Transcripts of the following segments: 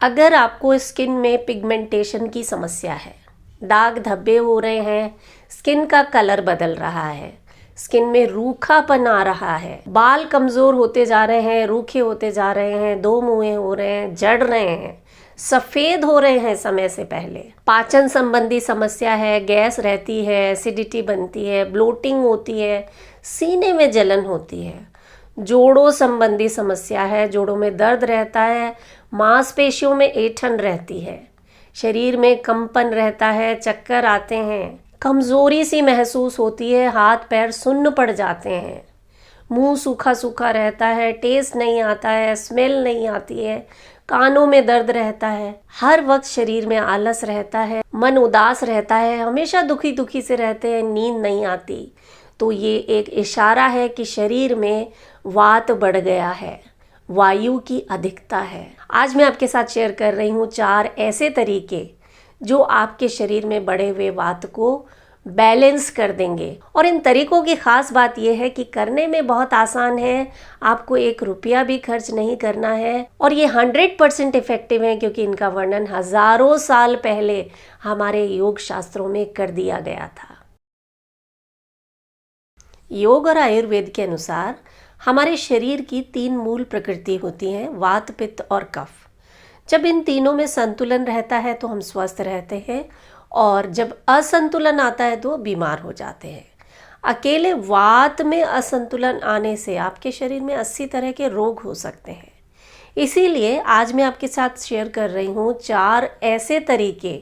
अगर आपको स्किन में पिगमेंटेशन की समस्या है, दाग धब्बे हो रहे हैं, स्किन का कलर बदल रहा है, स्किन में रूखापन आ रहा है, बाल कमज़ोर होते जा रहे हैं, रूखे होते जा रहे हैं, दो मुंहे हो रहे हैं, जड़ रहे हैं, सफ़ेद हो रहे हैं समय से पहले, पाचन संबंधी समस्या है, गैस रहती है, एसिडिटी बनती है, ब्लोटिंग होती है, सीने में जलन होती है, जोड़ों संबंधी समस्या है, जोड़ों में दर्द रहता है, मांसपेशियों में ऐंठन रहती है, शरीर में कंपन रहता है, चक्कर आते हैं, कमज़ोरी सी महसूस होती है, हाथ पैर सुन्न पड़ जाते हैं, मुंह सूखा सूखा रहता है, टेस्ट नहीं आता है, स्मेल नहीं आती है, कानों में दर्द रहता है, हर वक्त शरीर में आलस रहता है, मन उदास रहता है, हमेशा दुखी दुखी से रहते हैं, नींद नहीं आती, तो ये एक इशारा है कि शरीर में वात बढ़ गया है, वायु की अधिकता है। आज मैं आपके साथ शेयर कर रही हूँ 4 ऐसे तरीके जो आपके शरीर में बढ़े हुए वात को बैलेंस कर देंगे। और इन तरीकों की खास बात यह है कि करने में बहुत आसान है, आपको 1 रुपया भी खर्च नहीं करना है और ये 100% इफेक्टिव है, क्योंकि इनका वर्णन हजारों साल पहले हमारे योग शास्त्रों में कर दिया गया था। योग और आयुर्वेद के अनुसार हमारे शरीर की 3 मूल प्रकृति होती हैं, वात, पित्त और कफ। जब इन तीनों में संतुलन रहता है तो हम स्वस्थ रहते हैं, और जब असंतुलन आता है तो बीमार हो जाते हैं। अकेले वात में असंतुलन आने से आपके शरीर में 80 तरह के रोग हो सकते हैं। इसीलिए आज मैं आपके साथ शेयर कर रही हूँ 4 ऐसे तरीके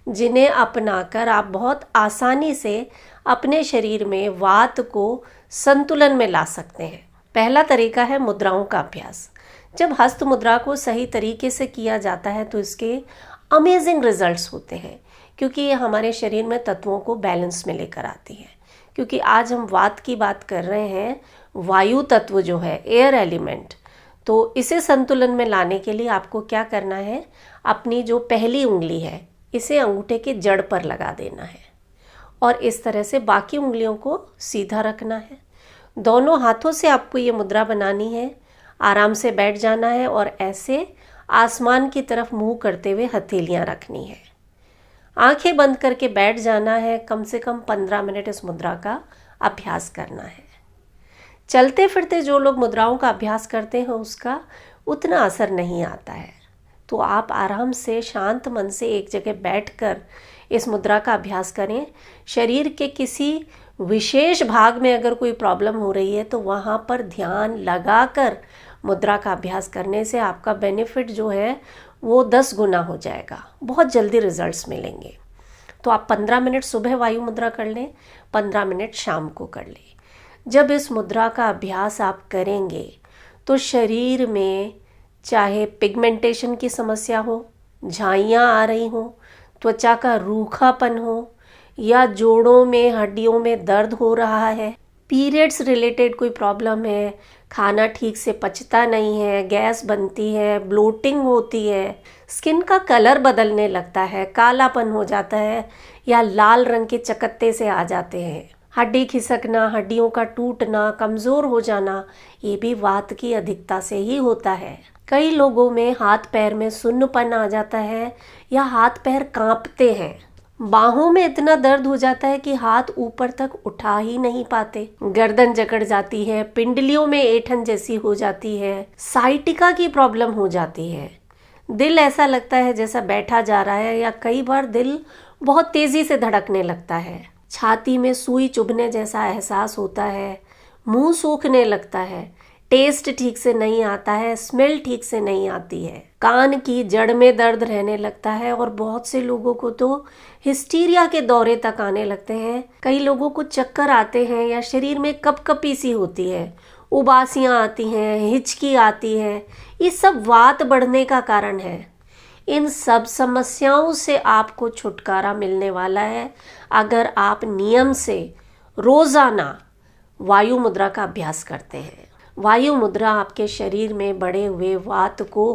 जिन्हें अपनाकर आप बहुत आसानी से अपने शरीर में वात को संतुलन में ला सकते हैं। पहला तरीका है मुद्राओं का अभ्यास। जब हस्त मुद्रा को सही तरीके से किया जाता है तो इसके अमेजिंग रिजल्ट्स होते हैं, क्योंकि ये हमारे शरीर में तत्वों को बैलेंस में लेकर आती है। क्योंकि आज हम वात की बात कर रहे हैं, वायु तत्व जो है, एयर एलिमेंट, तो इसे संतुलन में लाने के लिए आपको क्या करना है, अपनी जो पहली उंगली है इसे अंगूठे के जड़ पर लगा देना है और इस तरह से बाकी उंगलियों को सीधा रखना है। दोनों हाथों से आपको ये मुद्रा बनानी है, आराम से बैठ जाना है और ऐसे आसमान की तरफ मुंह करते हुए हथेलियां रखनी है। आंखें बंद करके बैठ जाना है। कम से कम 15 मिनट इस मुद्रा का अभ्यास करना है। चलते फिरते जो लोग मुद्राओं का अभ्यास करते हैं उसका उतना असर नहीं आता है, तो आप आराम से शांत मन से एक जगह बैठकर इस मुद्रा का अभ्यास करें। शरीर के किसी विशेष भाग में अगर कोई प्रॉब्लम हो रही है तो वहाँ पर ध्यान लगाकर मुद्रा का अभ्यास करने से आपका बेनिफिट जो है वो 10 गुना हो जाएगा, बहुत जल्दी रिजल्ट्स मिलेंगे। तो आप 15 मिनट सुबह वायु मुद्रा कर लें, 15 मिनट शाम को कर लें। जब इस मुद्रा का अभ्यास आप करेंगे तो शरीर में चाहे पिगमेंटेशन की समस्या हो, झाइयाँ आ रही हो, त्वचा का रूखापन हो, या जोड़ों में हड्डियों में दर्द हो रहा है, पीरियड्स रिलेटेड कोई प्रॉब्लम है, खाना ठीक से पचता नहीं है, गैस बनती है, ब्लोटिंग होती है, स्किन का कलर बदलने लगता है, कालापन हो जाता है या लाल रंग के चकत्ते से आ जाते हैं, हड्डी खिसकना, हड्डियों का टूटना, कमज़ोर हो जाना, ये भी वात की अधिकता से ही होता है। कई लोगों में हाथ पैर में सुन्नपन आ जाता है या हाथ पैर कांपते हैं, बाहों में इतना दर्द हो जाता है कि हाथ ऊपर तक उठा ही नहीं पाते, गर्दन जकड़ जाती है, पिंडलियों में ऐंठन जैसी हो जाती है, साइटिका की प्रॉब्लम हो जाती है, दिल ऐसा लगता है जैसा बैठा जा रहा है या कई बार दिल बहुत तेजी से धड़कने लगता है, छाती में सुई चुभने जैसा एहसास होता है, मुंह सूखने लगता है, टेस्ट ठीक से नहीं आता है, स्मेल ठीक से नहीं आती है, कान की जड़ में दर्द रहने लगता है और बहुत से लोगों को तो हिस्टीरिया के दौरे तक आने लगते हैं। कई लोगों को चक्कर आते हैं या शरीर में कपकपी सी होती है, उबासियां आती हैं, हिचकी आती है। ये सब वात बढ़ने का कारण है। इन सब समस्याओं से आपको छुटकारा मिलने वाला है अगर आप नियम से रोजाना वायु मुद्रा का अभ्यास करते हैं। वायु मुद्रा आपके शरीर में बढ़े हुए वात को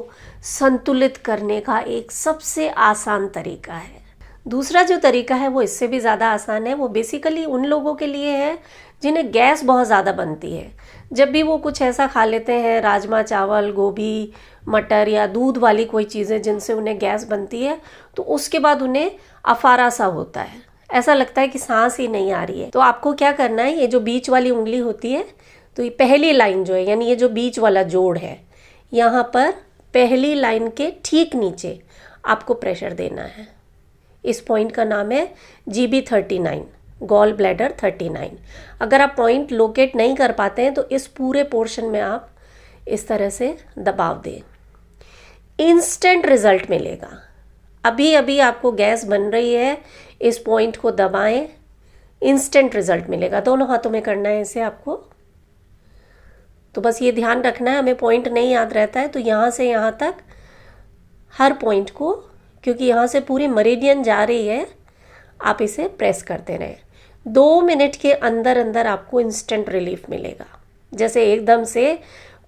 संतुलित करने का एक सबसे आसान तरीका है। दूसरा जो तरीका है वो इससे भी ज़्यादा आसान है। वो बेसिकली उन लोगों के लिए है जिन्हें गैस बहुत ज़्यादा बनती है। जब भी वो कुछ ऐसा खा लेते हैं, राजमा चावल, गोभी, मटर या दूध वाली कोई चीज़ें जिनसे उन्हें गैस बनती है, तो उसके बाद उन्हें अफारा सा होता है, ऐसा लगता है कि सांस ही नहीं आ रही है। तो आपको क्या करना है, ये जो बीच वाली उंगली होती है, तो ये पहली लाइन जो है, यानी ये जो बीच वाला जोड़ है, यहाँ पर पहली लाइन के ठीक नीचे आपको प्रेशर देना है। इस पॉइंट का नाम है GB39, गॉल ब्लैडर 39। अगर आप पॉइंट लोकेट नहीं कर पाते हैं तो इस पूरे पोर्शन में आप इस तरह से दबाव दें, इंस्टेंट रिजल्ट मिलेगा। अभी अभी आपको गैस बन रही है, इस पॉइंट को दबाएं, इंस्टेंट रिजल्ट मिलेगा। दोनों हाथों में करना है इसे आपको। तो बस ये ध्यान रखना है, हमें पॉइंट नहीं याद रहता है, तो यहाँ से यहाँ तक हर पॉइंट को, क्योंकि यहाँ से पूरी मेरिडियन जा रही है, आप इसे प्रेस करते रहें। 2 मिनट के अंदर अंदर आपको इंस्टेंट रिलीफ मिलेगा, जैसे एकदम से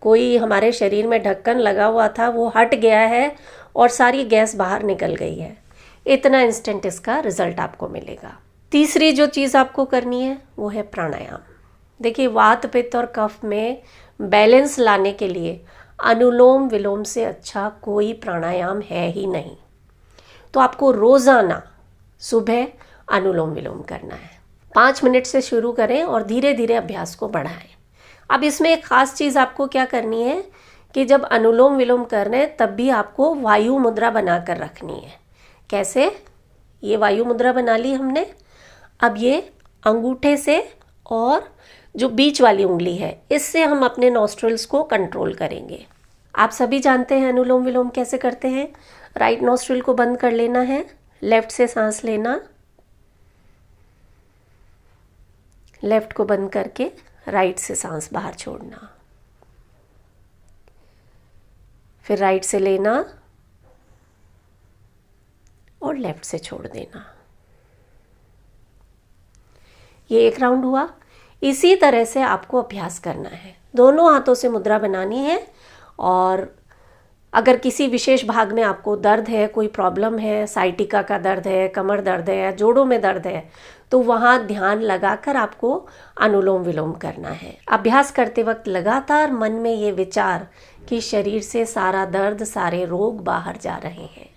कोई हमारे शरीर में ढक्कन लगा हुआ था वो हट गया है और सारी गैस बाहर निकल गई है। इतना इंस्टेंट इसका रिजल्ट आपको मिलेगा। तीसरी जो चीज़ आपको करनी है वो है प्राणायाम। देखिए, वात पित्त और कफ में बैलेंस लाने के लिए अनुलोम विलोम से अच्छा कोई प्राणायाम है ही नहीं। तो आपको रोज़ाना सुबह अनुलोम विलोम करना है। 5 मिनट से शुरू करें और धीरे धीरे अभ्यास को बढ़ाएं। अब इसमें एक ख़ास चीज़ आपको क्या करनी है कि जब अनुलोम विलोम कर रहे हैं तब भी आपको वायु मुद्रा बनाकर रखनी है। कैसे? ये वायु मुद्रा बना ली हमने। अब ये अंगूठे से और जो बीच वाली उंगली है, इससे हम अपने नॉस्ट्रल्स को कंट्रोल करेंगे। आप सभी जानते हैं अनुलोम विलोम कैसे करते हैं। राइट नॉस्ट्रल को बंद कर लेना है, लेफ्ट से सांस लेना, लेफ्ट को बंद करके राइट से सांस बाहर छोड़ना, फिर राइट से लेना और लेफ्ट से छोड़ देना। ये एक राउंड हुआ। इसी तरह से आपको अभ्यास करना है। दोनों हाथों से मुद्रा बनानी है और अगर किसी विशेष भाग में आपको दर्द है, कोई प्रॉब्लम है, साइटिका का दर्द है, कमर दर्द है या जोड़ों में दर्द है, तो वहाँ ध्यान लगाकर आपको अनुलोम विलोम करना है। अभ्यास करते वक्त लगातार मन में ये विचार कि शरीर से सारा दर्द, सारे रोग बाहर जा रहे हैं,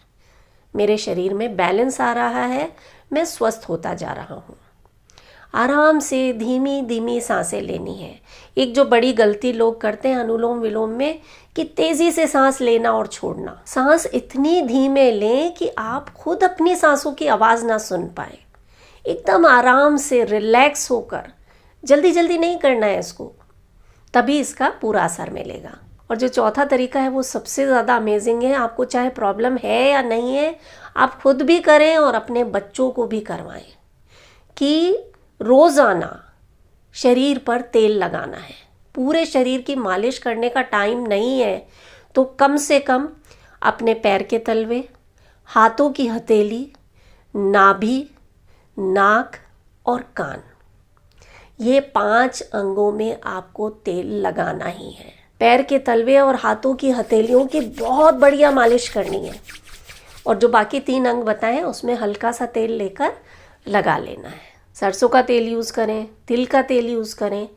मेरे शरीर में बैलेंस आ रहा है, मैं स्वस्थ होता जा रहा हूँ। आराम से धीमी धीमी सांसें लेनी है। एक जो बड़ी गलती लोग करते हैं अनुलोम विलोम में कि तेज़ी से सांस लेना और छोड़ना। सांस इतनी धीमे लें कि आप खुद अपनी सांसों की आवाज़ ना सुन पाए। एकदम आराम से रिलैक्स होकर, जल्दी जल्दी नहीं करना है इसको, तभी इसका पूरा असर मिलेगा। और जो चौथा तरीका है वो सबसे ज़्यादा अमेजिंग है। आपको चाहे प्रॉब्लम है या नहीं है, आप खुद भी करें और अपने बच्चों को भी करवाएं कि रोज़ाना शरीर पर तेल लगाना है। पूरे शरीर की मालिश करने का टाइम नहीं है तो कम से कम अपने पैर के तलवे, हाथों की हथेली, नाभि, नाक और कान, ये 5 अंगों में आपको तेल लगाना ही है। पैर के तलवे और हाथों की हथेलियों की बहुत बढ़िया मालिश करनी है और जो बाकी 3 अंग बताएं उसमें हल्का सा तेल लेकर लगा लेना है। सरसों का तेल यूज़ करें, तिल का तेल यूज़ करें।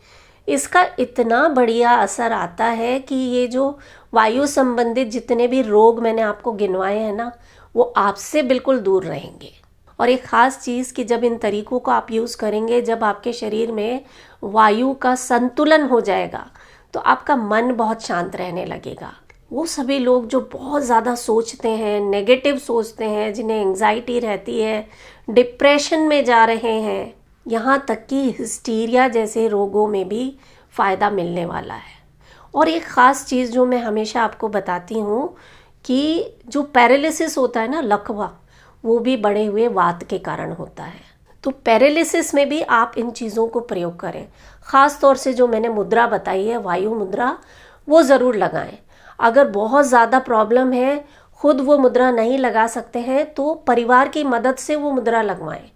इसका इतना बढ़िया असर आता है कि ये जो वायु संबंधित जितने भी रोग मैंने आपको गिनवाए हैं ना, वो आपसे बिल्कुल दूर रहेंगे। और एक ख़ास चीज़ कि जब इन तरीकों को आप यूज़ करेंगे, जब आपके शरीर में वायु का संतुलन हो जाएगा तो आपका मन बहुत शांत रहने लगेगा। वो सभी लोग जो बहुत ज़्यादा सोचते हैं, नेगेटिव सोचते हैं, जिन्हें एंग्जाइटी रहती है, डिप्रेशन में जा रहे हैं, यहाँ तक कि हिस्टीरिया जैसे रोगों में भी फ़ायदा मिलने वाला है। और एक ख़ास चीज़ जो मैं हमेशा आपको बताती हूँ कि जो पैरालिसिस होता है ना, लकवा, वो भी बढ़े हुए वात के कारण होता है। तो पैरालिसिस में भी आप इन चीज़ों को प्रयोग करें। ख़ास तौर से जो मैंने मुद्रा बताई है, वायु मुद्रा, वो ज़रूर लगाएं। अगर बहुत ज़्यादा प्रॉब्लम है, खुद वो मुद्रा नहीं लगा सकते हैं, तो परिवार की मदद से वो मुद्रा लगवाएं।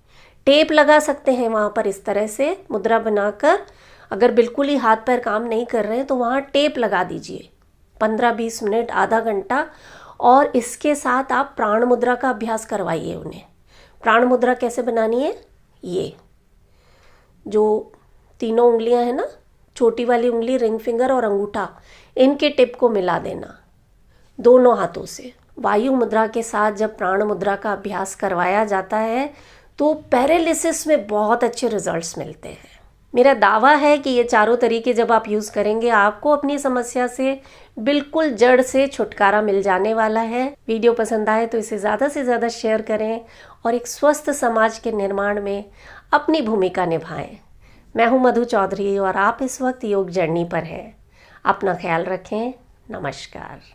टेप लगा सकते हैं वहाँ पर, इस तरह से मुद्रा बनाकर। अगर बिल्कुल ही हाथ पैर काम नहीं कर रहे हैं तो वहाँ टेप लगा दीजिए 15-20 मिनट, आधा घंटा। और इसके साथ आप प्राण मुद्रा का अभ्यास करवाइए उन्हें। प्राण मुद्रा कैसे बनानी है? ये जो 3 उंगलियां हैं ना, छोटी वाली उंगली, रिंग फिंगर और अंगूठा, इनके टिप को मिला देना दोनों हाथों से। वायु मुद्रा के साथ जब प्राण मुद्रा का अभ्यास करवाया जाता है तो पैरालिसिस में बहुत अच्छे रिजल्ट्स मिलते हैं। मेरा दावा है कि ये चारों तरीके जब आप यूज़ करेंगे आपको अपनी समस्या से बिल्कुल जड़ से छुटकारा मिल जाने वाला है। वीडियो पसंद आए तो इसे ज़्यादा से ज़्यादा शेयर करें और एक स्वस्थ समाज के निर्माण में अपनी भूमिका निभाएं। मैं हूं मधु चौधरी और आप इस वक्त योग जर्नी पर हैं। अपना ख्याल रखें। नमस्कार।